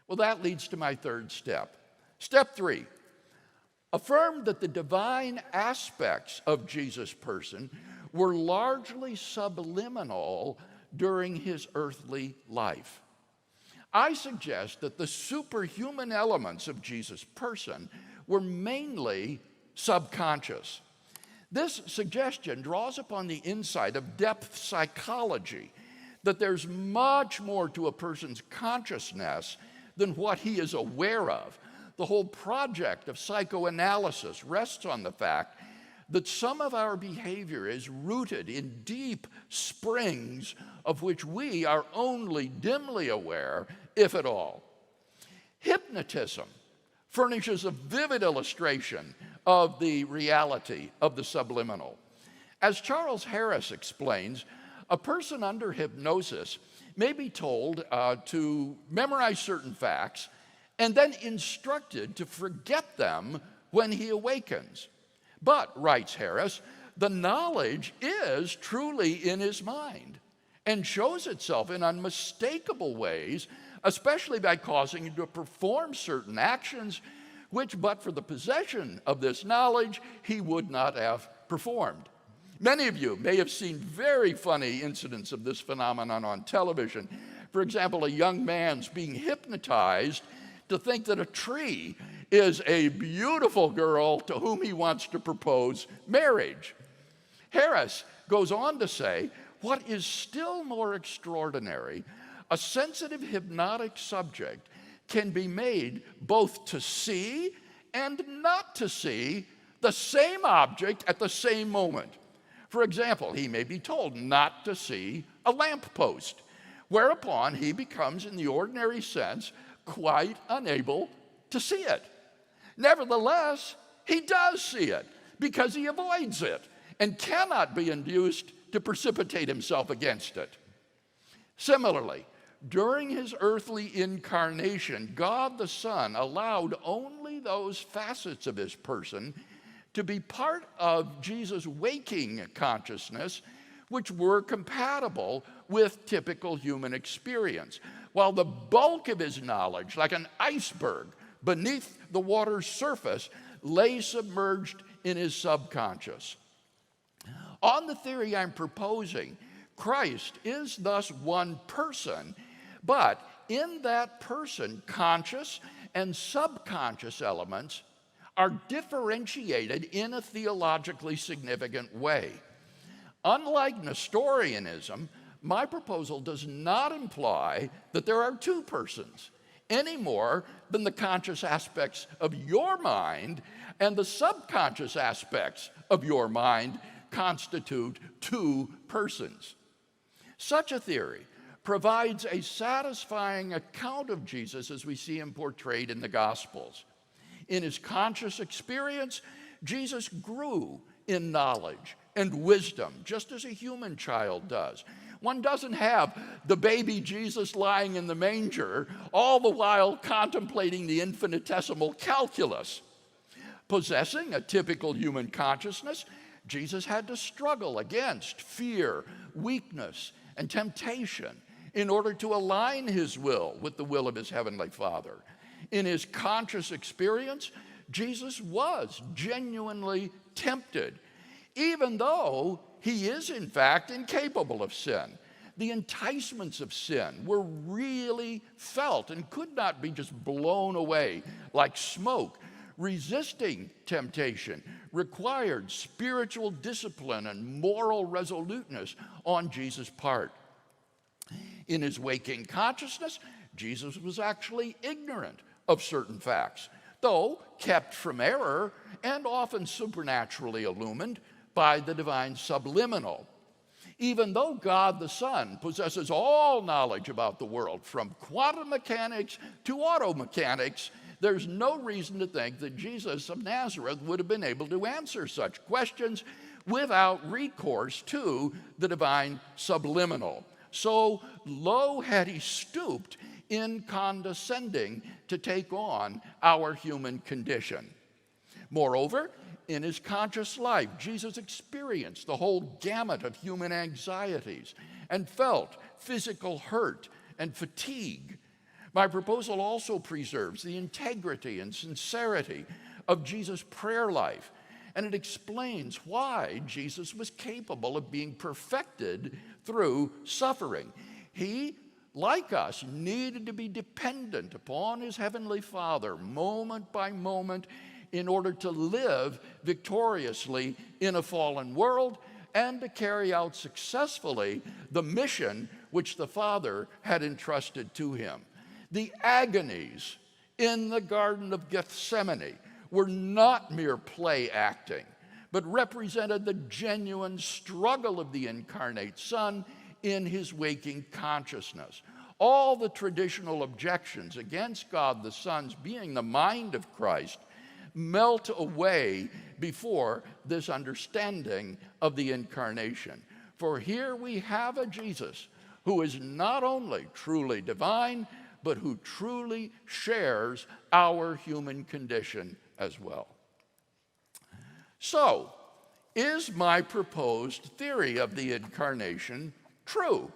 Well, that leads to my third step. Step 3, affirm that the divine aspects of Jesus' person were largely subliminal during his earthly life. I suggest that the superhuman elements of Jesus' person were mainly subconscious. This suggestion draws upon the insight of depth psychology, that there's much more to a person's consciousness than what he is aware of. The whole project of psychoanalysis rests on the fact that some of our behavior is rooted in deep springs of which we are only dimly aware, if at all. Hypnotism furnishes a vivid illustration of the reality of the subliminal. As Charles Harris explains, a person under hypnosis may be told to memorize certain facts and then instructed to forget them when he awakens. But, writes Harris, the knowledge is truly in his mind and shows itself in unmistakable ways, especially by causing him to perform certain actions which, but for the possession of this knowledge, he would not have performed. Many of you may have seen very funny incidents of this phenomenon on television. For example, a young man's being hypnotized to think that a tree is a beautiful girl to whom he wants to propose marriage. Harris goes on to say, what is still more extraordinary, a sensitive hypnotic subject can be made both to see and not to see the same object at the same moment. For example, he may be told not to see a lamppost, whereupon he becomes, in the ordinary sense, quite unable to see it. Nevertheless, he does see it because he avoids it and cannot be induced to precipitate himself against it. Similarly, during his earthly incarnation, God the Son allowed only those facets of his person to be part of Jesus' waking consciousness which were compatible with typical human experience, while the bulk of his knowledge, like an iceberg beneath the water's surface, lay submerged in his subconscious. On the theory I'm proposing, Christ is thus one person, but in that person, conscious and subconscious elements are differentiated in a theologically significant way. Unlike Nestorianism, my proposal does not imply that there are two persons, any more than the conscious aspects of your mind and the subconscious aspects of your mind constitute two persons. Such a theory provides a satisfying account of Jesus as we see him portrayed in the Gospels. In his conscious experience, Jesus grew in knowledge and wisdom, just as a human child does. One doesn't have the baby Jesus lying in the manger, all the while contemplating the infinitesimal calculus. Possessing a typical human consciousness, Jesus had to struggle against fear, weakness, and temptation in order to align his will with the will of his heavenly Father. In his conscious experience, Jesus was genuinely tempted, even though he is in fact incapable of sin. The enticements of sin were really felt and could not be just blown away like smoke. Resisting temptation required spiritual discipline and moral resoluteness on Jesus' part. In his waking consciousness, Jesus was actually ignorant of certain facts, though kept from error and often supernaturally illumined by the divine subliminal. Even though God the Son possesses all knowledge about the world, from quantum mechanics to auto mechanics, there's no reason to think that Jesus of Nazareth would have been able to answer such questions without recourse to the divine subliminal. So low had he stooped in condescending to take on our human condition. Moreover, in his conscious life, Jesus experienced the whole gamut of human anxieties and felt physical hurt and fatigue. My proposal also preserves the integrity and sincerity of Jesus' prayer life, and it explains why Jesus was capable of being perfected through suffering. He, like us, needed to be dependent upon his heavenly Father moment by moment in order to live victoriously in a fallen world and to carry out successfully the mission which the Father had entrusted to him. The agonies in the Garden of Gethsemane were not mere play acting, but represented the genuine struggle of the incarnate Son in his waking consciousness. All the traditional objections against God the Son's being the mind of Christ melt away before this understanding of the incarnation. For here we have a Jesus who is not only truly divine, but who truly shares our human condition as well. So, is my proposed theory of the incarnation true?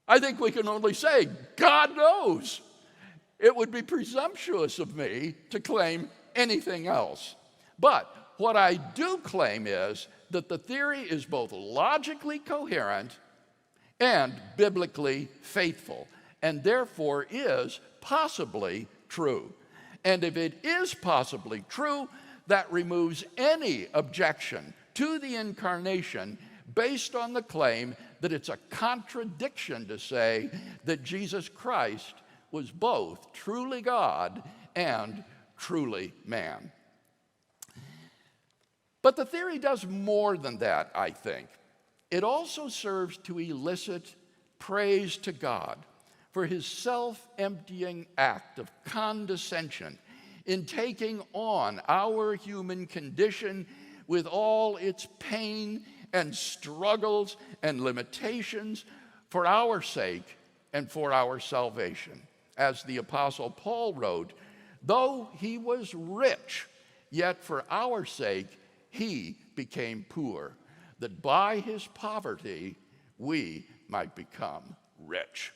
I think we can only say, God knows. It would be presumptuous of me to claim anything else. But what I do claim is that the theory is both logically coherent and biblically faithful, and therefore is possibly true. And if it is possibly true, that removes any objection to the incarnation based on the claim that it's a contradiction to say that Jesus Christ was both truly God and truly man. But the theory does more than that, I think. It also serves to elicit praise to God for his self-emptying act of condescension in taking on our human condition with all its pain and struggles and limitations for our sake and for our salvation. As the Apostle Paul wrote, though he was rich, yet for our sake he became poor, that by his poverty we might become rich.